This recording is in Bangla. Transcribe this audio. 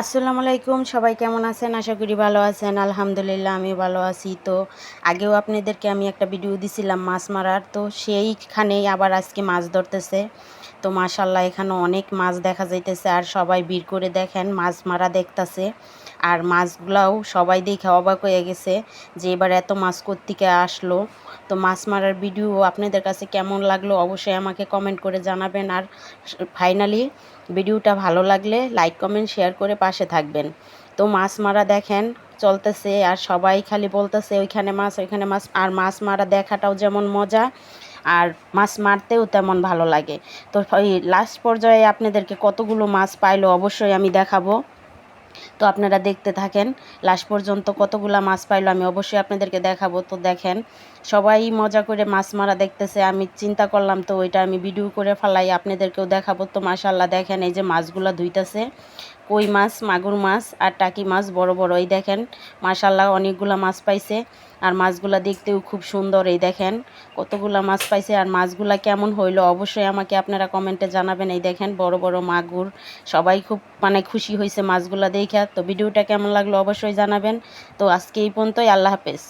আসসালামু আলাইকুম, সবাই কেমন আছেন? আশা করি ভালো আছেন। আলহামদুলিল্লাহ আমি ভালো আছি। তো আগেও আপনাদেরকে আমি একটা ভিডিও দিছিলাম মাছ মারার, তো সেইখানেই আবার আজকে মাছ ধরতেছে। তো মাশাল্লাহ এখানে অনেক মাছ দেখা যাইতেছে, আর সবাই ভিড় করে দেখেন মাছ মারা দেখতাছে। আর মাছগুলাও সবাই দেখে অবাক হয়ে গেছে যে এবার এত মাছ কোত্থেকে আসলো। তো মাছ মারার ভিডিও আপনাদের কাছে কেমন লাগলো অবশ্যই আমাকে কমেন্ট করে জানাবেন। আর ফাইনালি ভিডিওটা ভালো লাগলে লাইক কমেন্ট শেয়ার করে পাশে থাকবেন। তো মাছ মারা দেখেন চলতেছে, আর সবাই খালি বলতেছে ওইখানে মাছ ওইখানে মাছ। আর মাছ মারা দেখাটাও যেমন মজা, আর মাছ মারতেও তেমন ভালো লাগে। তো এই লাস্ট পর্যায়ে আপনাদেরকে কতগুলো মাছ পাইলো অবশ্যই আমি দেখাবো। তো আপনারা দেখতে থাকেন লাস্ট পর্যন্ত কতগুলা মাছ পাইলো আমি অবশ্যই আপনাদেরকে দেখাবো। তো দেখেন সবাই মজা করে মাছ মারা দেখতেছে, আমি চিন্তা করলাম তো ওইটা আমি ভিডিও করে ফেলাই আপনাদেরকেও দেখাবো। তো মাশাল্লাহ দেখেন এই যে মাছগুলা ধুইতেছে, কই মাছ, মাগুর মাছ আর টাকি মাছ বড় বড়। এই দেখেন মাশাল্লাহ অনেকগুলা মাছ পাইছে, আর মাছগুলা দেখতেও খুব সুন্দর। এই দেখেন কতগুলা মাছ পাইছে, আর মাছগুলা কেমন হইলো অবশ্যই আমাকে আপনারা কমেন্টে জানাবেন। এই দেখেন বড় বড় মাগুর, সবাই খুব খুশি হয়েছে মাছগুলা দেখা। তো ভিডিওটা কেমন লাগলো অবশ্যই জানাবেন। তো আজকে এই পর্যন্তই, আল্লাহ হাফেজ।